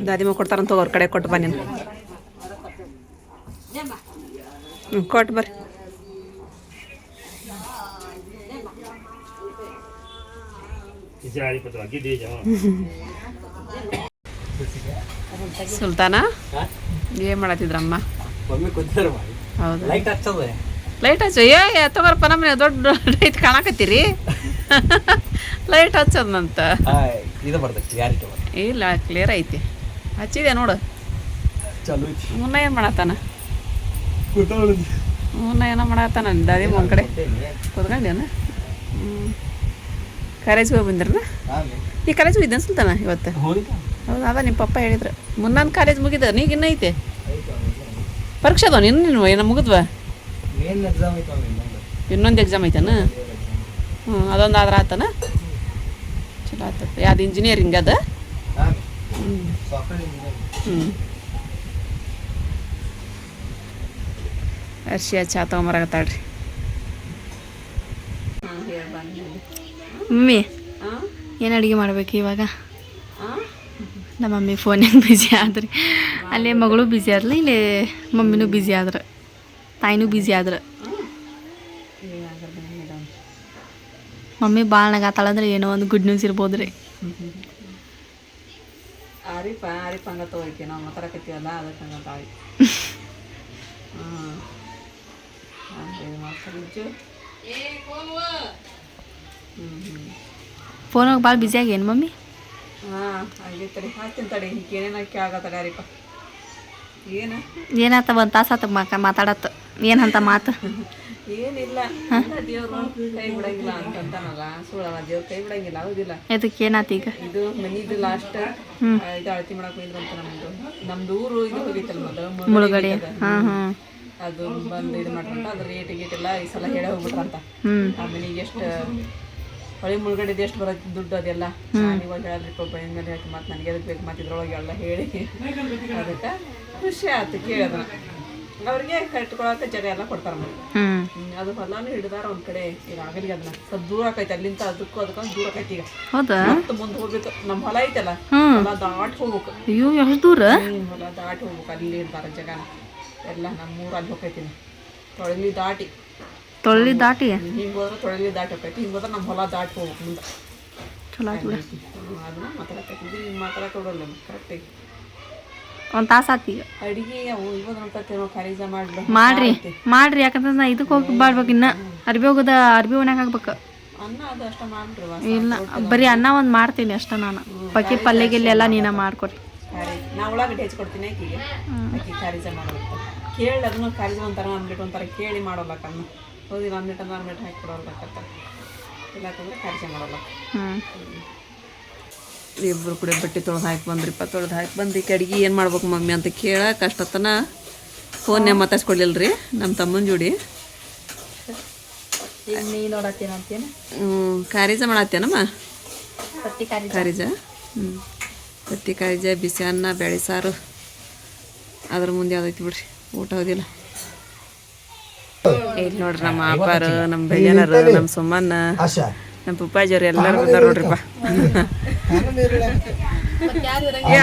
A: ದಾದಿಮ್ಮ ಕೊಡ್ತಾರಂತ ಅವ್ರ ಕಡೆ ಕೊಟ್ಟು ಬನ್ನಿ ಕೊಟ್ಟು ಬರ್ರಿ ಸುಲ್ತಾನ ಏನ್ ಮಾಡತ್ತಿದ್ರಮ್ಮ ಹೌದಾ ಲೈಟ್ ಹಚ್ಚ ತಗೋರಪ್ಪ ನಮ್ಮನೆ ದೊಡ್ಡ ಐತಿ ಕಾಣಕತ್ತೀರಿ ಲೈಟ್ ಹಚ್ಚದಂತ ಇಲ್ಲ ಕ್ಲಿಯರ್ ಐತಿ ಹಚ್ಚಿದೆ ನೋಡು ಮುನ್ನ ಏನು ಮಾಡತ್ತಾನ ಏನೋ ಮಾಡತ್ತಾನ ದಾದಿ ಒಂದು ಕಡೆ ಕೂತ್ಕೊಂಡೇನ ಕಾಲೇಜ್ಗೆ ಹೋಗಿ ಬಂದ್ರನ ಈ ಕಾಲೇಜ್ಗೆ ಹೋಗಿದ್ದೆ ಸುಲ್ತಾನ ಇವತ್ತು ಹೌದು ಅದ ನಿಮ್ಮ ಪಪ್ಪ ಹೇಳಿದ್ರು ಮುನ್ನೊಂದು ಕಾಲೇಜ್ ಮುಗಿದ ನೀಗ ಇನ್ನೂ ಐತೆ ಪರೀಕ್ಷೆ ಅದಾವ ಇನ್ನು ಏನೋ ಮುಗಿದ್ವಾ ಇನ್ನೊಂದು ಎಕ್ಸಾಮ್ ಐತನ ಅದೊಂದು ಆದ್ರೆ ಆತನ ಚಲೋ ಆತಪ್ಪ. ಯಾವ್ದು ಇಂಜಿನಿಯರಿಂಗ್ ಅದ?
C: Software engineer.
A: ಅರ್ಶಿಯ ಚಾ ತೊಗೊಂಬರಾಕತ್ತಾಳ್ರಿ.
B: ಮಮ್ಮಿ ಏನು ಅಡುಗೆ ಮಾಡ್ಬೇಕು ಇವಾಗ? ನಮ್ಮ ಮಮ್ಮಿ ಫೋನ್ಯಾಗ ಬ್ಯುಸಿ ಆದ್ರಿ. ಅಲ್ಲೇ ಮಗಳು ಬ್ಯುಸಿ ಆದ್ಲು, ಇಲ್ಲಿ ಮಮ್ಮಿನೂ ಬ್ಯುಸಿ ಆದ್ರೆ, ತಾಯಿನೂ ಬ್ಯುಸಿ ಆದ್ರೆ. ಮಮ್ಮಿ ಭಾಳ ನಗಾತಾಳಂದ್ರೆ ಏನೋ ಒಂದು ಗುಡ್ ನ್ಯೂಸ್ ಇರ್ಬೋದು ರೀ.
A: ಆರಿಫ ಹಂಗ ತಗೋಯ್ಕೆ ನಾವು ಮಾತಾಡಕತ್ತೀವಲ್ಲ ಅದಕ್ಕೆ ಹಂಗ ತಾಯಿ.
B: ಫೋನಾಗ ಭಾಳ ಬ್ಯುಸಿ ಆಗೇನು ಮಮ್ಮಿ?
A: ಹಾಂ ಆಗೈತಡಿ. ಹಾಕ್ತೀನಿ ತಡಿ. ಈಗ ಏನೇನಕ್ಕೆ ಆಗತ್ತಡಿ ಆರಿಫ.
B: ಏನಾತ ಒಂದು ತಾಸು ಆತ ಮಾತಾಡತ್ತ ಏನಂತ ಮಾತು?
A: ಏನಿಲ್ಲ, ದೇವ್ರು ಕೈ ಬಿಡಂಗಿಲ್ಲ ಅಂತಂತಾನಲ್ಲ, ಸುಳ್ಳಲ್ಲ, ದೇವ್ರ ಕೈ ಬಿಡಂಗಿಲ್ಲ. ಹೌದಿಲ್ಲ?
B: ಇದಕ್ಕೆ ಏನಾತ ಈಗ?
A: ಇದು ಮನಿದು ಲಾಸ್ಟ್ ಇದು ಅಳತಿ ಮಾಡಕ್ ಹೋಗಿದ್ರು ಅಂತ. ನಮ್ದು ಊರು ಇದು ಹೋಗಿತ್ತಲ್ಲ ಮೊದಲು
B: ಮುಳುಗಡೆ. ಹಾಂ ಹಾಂ,
A: ಅದು ಬಂದು ಇದು ಮಾಡ್ರಂತ. ಅದ್ರ ರೇಟ್ ಗೀಟ್ ಎಲ್ಲ ಈ ಸಲ ಹೇಳೇ ಹೋಗ್ಬಿಟ್ರಂತ. ಆ ಮನಿಗೆ ಎಷ್ಟು ಹೊಳಿ ಮುಳುಗಡೆದು ಎಷ್ಟು ಬರತ್ತೆ ದುಡ್ಡು ಅದೆಲ್ಲ ಇವಾಗ ಹೇಳ್ರಿ ಬೈನ ಮೇಲೆ ಹಾಕಿ ಮತ್ತೆ ನನಗೆ ಅದಕ್ಕೆ ಬೇಕು ಮತ್ತೆ ಇದ್ರೊಳಗೆ ಎಲ್ಲ ಹೇಳಿ ಅದಕ್ಕೆ ಖುಷಿ ಆಯ್ತು ಕೇಳಿದ. ಅವ್ರಿಗೆ ಕಟ್ಕೊಳಕ್ಕೆ ಜನ ಎಲ್ಲ ಕೊಡ್ತಾರ ಮತ್ತೆ. ಅದು ಹೊಲಾನು ಹಿಡಿದಾರ ಒಂದ್ ಕಡೆ. ಈಗ ಆಗಲಿಗೆ ಅದನ್ನ ಸ್ವಲ್ಪ ದೂರ ಆಕೈತೆ ಅಲ್ಲಿಂದ ಅದಕ್ಕೂ ಅದಕ್ಕೊಂದು ದೂರ ಆಕೈತಿ. ಈಗ ಮತ್ತೆ ಮುಂದೆ ಹೋಗ್ಬೇಕು. ನಮ್ಮ ಹೊಲ ಐತಲ್ಲ, ಹೊಲ ದಾಟ್ ಹೋಗ್ಬೇಕು.
B: ಅಯ್ಯೋ ಎಷ್ಟು ದೂರ?
A: ಹೊಲ ದಾಟಿ ಹೋಗ್ಬೇಕು. ಅಲ್ಲಿ ಇರ್ತಾರ ಜಗನ ಎಲ್ಲ. ನಮ್ಮೂರು ಅಲ್ಲಿ ಹೋಗ್ತೈತೀನಿ. ತೊಳಲಿ ದಾಟಿ ಹಿಂಗೆ ಹೋದ್ರೆ ತೊಳಲಿ ದಾಟಿ ಹೋಗ್ತೈತಿ. ಹಿಂಗೆ ಹೋದ್ರೆ ನಮ್ಮ ಹೊಲ ದಾಟಿ ಹೋಗ್ಬೇಕು ಮುಂದೆ.
B: ಚಲೋ ಆಯ್ತು ಬಿಡ.
A: ಅದನ್ನ ಮಾತಾಡಕೈತಿ. ಹಿಂಗೆ ಮಾತಾಡಕ್ಕೆ ಕರೆಕ್ಟಾಗಿ
B: ಒಂದು ತಾಸು ಆತು ಈಗ.
A: ಅಡಿಗೆ ಅವು ಇವಾಗ ನೋಡ್ತೇವೆ ಖರೀಜ
B: ಮಾಡ್ರಿ ಯಾಕಂದ್ರೆ ನಾ ಇದಕ್ಕೆ ಹೋಗಿ ಮಾಡ್ಬೇಕು. ಇನ್ನು ಅರ್ಬಿ ಒಣಗಿ ಹಾಕ್ಬೇಕು.
A: ಅನ್ನ ಅದು ಅಷ್ಟ ಮಾಡ್ಬಿಡ್ರಿ.
B: ಇಲ್ಲ ಬರೀ ಅನ್ನ ಒಂದು ಮಾಡ್ತೀನಿ ಅಷ್ಟ. ನಾನು ಪಕ್ಕಿ ಪಲ್ಯ ಗಿಲ್ಲೆ ಎಲ್ಲ ನೀನ ಮಾಡ್ಕೊಡ್ರಿ.
A: ನಾ ಉಳ್ಳಾಗಡ್ಡಿ ಹೆಚ್ಚಿಕೊಡ್ತೀನಿ ಆಕಿಗೆ. ಆಕಿ ಖಾರಿಜ ಮಾಡೋಲ್ಲ. ಕೇಳಿ ಅದನ್ನು ಖಾರಿಜ ಒಂಥರ ಆಮ್ಲೆಟ್ ಒಂಥರ ಕೇಳಿ ಮಾಡೋಲ್ಲ. ಕಣ್ಣು ಹೋಗಿ ಆಮ್ಲೆಟ್ ಅಂದ್ರೆ ಆಮ್ಲೆಟ್ ಹಾಕಿ ಕೊಡೋಲ್ಲಕತ್ತ. ಇಲ್ಲಾಕಂದ್ರೆ ಖಾರಿಜ ಮಾಡೋಲ್ಲ. ಇಬ್ಬರು ಕೂಡ ಬಟ್ಟೆ ತೊಳೆದು ಹಾಕಿ ಬಂದ್ರಿಪ್ಪ. ತೊಳೆದು ಹಾಕಿ ಬಂದು ಈ ಅಡ್ಗೆ ಏನು ಮಾಡ್ಬೇಕು ಮಮ್ಮಿ ಅಂತ ಕೇಳಕ್ಕೆ ಅಷ್ಟೊತ್ತನ ಫೋನ್ಯಾಗ ಮಾತಾಡ್ಸ್ಕೊಡ್ಲಿಲ್ಲ ನಮ್ಮ ತಮ್ಮನ ಜೋಡಿ. ಖಾರಿಜ ಮಾಡತ್ತೇನಮ್ಮ? ಖಾರಿಜ. ತತ್ತಿ ಖಾರಿಜ, ಬಿಸಿ ಅನ್ನ, ಬೇಳೆ ಸಾರು. ಅದ್ರ ಮುಂದೆ ಯಾವ್ದೈತಿ ಬಿಡ್ರಿ ಊಟ. ಹೋದಿಲ್ಲ ಇಲ್ಲಿ ನೋಡ್ರಿ ನಮ್ಮ ಅಪ್ಪಾರು, ನಮ್ಮ ಭಯ್ಯನರು, ನಮ್ಮ ಸುಮ್ಮನ್ನ, ನಮ್ಮ ಪುಪ್ಪಾಜಿಯವ್ರು ಎಲ್ಲರೂ ಬಂದಾರ ನೋಡ್ರಿಪ್ಪ.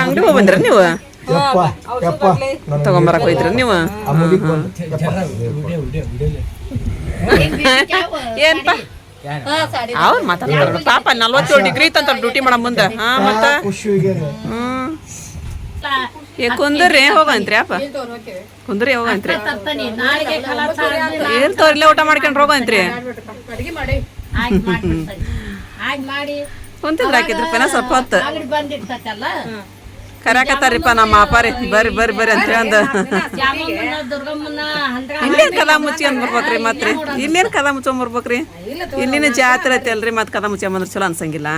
A: ಅಂಗಡಿ ಹೋಗಿ ಬಂದ್ರ ನೀವು? ತಗೊಂಬರಕ್ ಹೋಯ್ತ್ರ ನೀವು? ಏನ್ಪ ಅವ್ರು ಮಾತಾಡ್ತಾರ ಪಾಪ. 47 ಡಿಗ್ರಿ ಇತ್ತಂತ ಡ್ಯೂಟಿ ಮಾಡ ಮುಂದೆ. ಮತ್ತ ಕುಂದ್ರಿ ಹೋಗಂತ್ರಿ ಅಪ್ಪ. ಕುಂದ್ರಿ ಹೋಗಂತ್ರಿ. ಏನ್ ತೋರಿಲ್ಲ ಊಟ ಮಾಡ್ಕೊಂಡ್ರ ಹೋಗಂತ್ರಿ. ಕುಂತಿದ್ರ ಹಾಕಿದ್ರಪ್ಪನ ಸ್ವಲ್ಪ ಹೊತ್ತು ಕರ್ಯಾಕತ್ತಾರಿಪ್ಪ ನಮ್ಮ ಅಪ್ಪಾರಿ. ಬರ್ರಿ ಬರ್ರಿ ಬರ್ರಿ ಅಂತ ಅಂದ. ಇಲ್ಲೇನ್ ಕದಾ ಮುಚ್ಚಿ ಅಂದ್ ಬರ್ಬೇಕ್ರಿ. ಮತ್ರಿ ಇಲ್ಲೇನ್ ಕದಾ ಮುಚ್ಕೊಂಡ್ ಬರ್ಬೇಕ್ರಿ. ಇಲ್ಲಿನ ಜಾತ್ರೆ ಐತಿ ಅಲ್ರಿ. ಮತ್ ಕದಾ ಮುಚ್ಚಿ ಅಂದ್ರ ಚಲೋ ಅನ್ಸಂಗಿಲ್ಲ.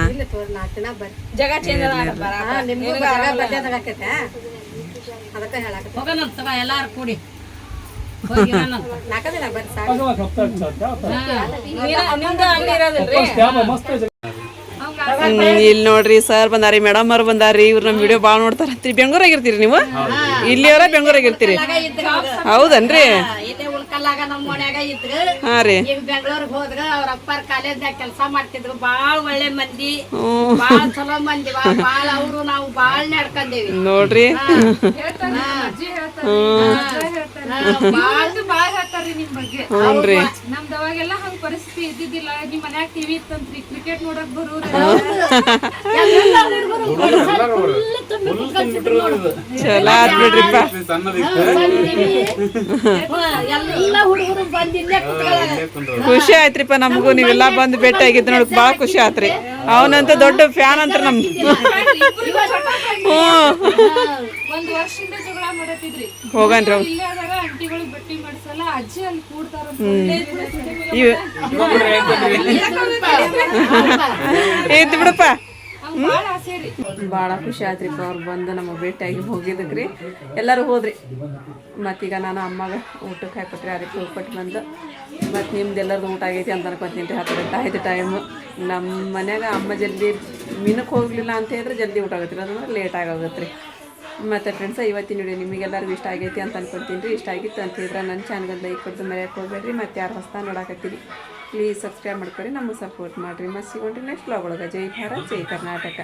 A: ಇಲ್ಲಿ ನೋಡ್ರಿ ಸರ್ ಬಂದಾರಿ, ಮೇಡಮ್ ಅವ್ರು ಬಂದಾರಿ. ಇವ್ರು ನಮ್ ವಿಡಿಯೋ ಭಾಳ ನೋಡ್ತಾರಂತ್ರಿ. ಬೆಂಗಳೂರಾಗಿರ್ತೀರಿ ನೀವು? ಇಲ್ಲಿಯವರ ಬೆಂಗಳೂರಾಗಿರ್ತೀರಿ? ಹೌದನ್ರಿ? ಹಾ ರೀ.
D: ಬೆಂಗಳೂರಿಗೆ ಹೋದ್ರ ಅವ್ರ ಅಪ್ಪಾರ ಕಾಲೇಜ್ನಾಗ ಕೆಲಸ ಮಾಡ್ತಿದ್ರು. ಬಾಳ ಒಳ್ಳೆ ಮಂದಿ, ಬಾಳ ಚಲೋ ಮಂದಿ. ಬಾಳ ಅವ್ರು ನಾವು ಬಾಳ ನಡ್ಕೊಂಡೇವಿ
A: ನೋಡ್ರಿ. ಹ್ಞೂನ್ರಿ.
E: ನಮ್ದು ಅವಾಗೆಲ್ಲ ಹಂಗ ಪರಿಸ್ಥಿತಿ ಇದ್ದಿದ್ದಿಲ್ಲ. ನಿಮ್ ಮನ್ಯಾಗ ಟಿವಿ ಇತ್ತಂತ್ರಿ, ಕ್ರಿಕೆಟ್ ನೋಡಕ್ ಬರೋರು.
A: ಚಲೋ ಆತ್ ಬಿಡ್ರಿಪ್ಪ.
D: ಎಲ್ಲ ಹುಡುಗರು ಬಂದು ಇಲ್ಲೇ
A: ಖುಷಿ ಆಯ್ತ್ರಿಪ್ಪ ನಮಗೂ. ನೀವೆಲ್ಲ ಬಂದು ಭೇಟಿ ಆಗಿದ್ದು ನೋಡಕ್ ಭಾಳ ಖುಷಿ ಆತ್ರಿ. ಅವನಂತ ದೊಡ್ಡ ಫ್ಯಾನ್ ಅಂತ ನಮ್ದು.
E: ಒಂದ್ ವರ್ಷದಿಂದ ಜಗಳ ಮಾಡತ್ತಿದ್ರಿ.
A: ಹೋಗನ್ರಿ ಅವ್ರು.
E: ಇಲ್ಲೇ ಅದಾರ ಆಂಟಿಗಳು ಬಟ್ಟಿ ಮಾಡ್ಸಲ್ಲ, ಅಜ್ಜಿ ಅಲ್ಲಿ ಕೂಡ್ತಾರ.
A: ಇದ್ ಬಿಡಪ್ಪ.
E: ಬಾಳ ಆಸೆ ರೀ.
A: ಭಾಳ ಖುಷಿ ಆಯ್ತ್ರಿಪ್ಪ ಅವ್ರು ಬಂದು ನಮಗೆ ಭೇಟಿಯಾಗಿ ಹೋಗಿದ್ದಕ್ರಿ. ಎಲ್ಲರೂ ಹೋದ್ರಿ. ಮತ್ತೀಗ ನಾನು ಅಮ್ಮಗೆ ಊಟಕ್ಕೆ ಹಾಕೊಟ್ರಿ. ಅದಕ್ಕೆ ಹೋಗ್ಕೊಟ್ಟು ಬಂದು ಮತ್ತು ನಿಮ್ದು ಎಲ್ಲರದು ಊಟ ಆಗೈತಿ ಅಂತ ಅನ್ಕೊತೀನಿ ರೀ. 10 ಗಂಟೆ ಆಯ್ತು ಟೈಮು. ನಮ್ಮ ಮನ್ಯಾಗ ಅಮ್ಮ ಜಲ್ದಿ ಮೀನಕ್ಕೆ ಹೋಗಲಿಲ್ಲ ಅಂತ ಹೇಳಿದ್ರೆ ಜಲ್ದಿ ಊಟ ಆಗುತ್ತೆ, ಅದಂದ್ರೆ ಲೇಟ್ ಆಗೋಗುತ್ತೆ ರೀ. ಮತ್ತು ಫ್ರೆಂಡ್ಸ ಇವತ್ತಿನ ವಿಡಿಯೋ ನಿಮಗೆಲ್ಲರಿಗೂ ಇಷ್ಟ ಆಗೈತಿ ಅಂತ ಅನ್ಕೊತೀನಿ ರೀ. ಇಷ್ಟ ಆಗಿತ್ತು ಅಂತ ಹೇಳಿದ್ರೆ ನನ್ನ ಚಾನಲ್ಗೆ ಲೈಕ್ ಕೊಟ್ಟು ಮರೆಯೋಕೆ ಹೋಗ್ಬೇಡ್ರಿ. ಮತ್ತು ಯಾರು ಹೊಸ ನೋಡಾಕತ್ತೀರಿ ಪ್ಲೀಸ್ ಸಬ್ಸ್ಕ್ರೈಬ್ ಮಾಡ್ಕೊರಿ, ನಮಗೆ ಸಪೋರ್ಟ್ ಮಾಡಿರಿ. ಮತ್ತು ಸಿಗೋಣ್ರಿ ನೆಕ್ಸ್ಟ್ ವ್ಲಾಗ್ ಒಳಗೆ. ಜೈ ಭಾರತ್, ಜೈ ಕರ್ನಾಟಕ.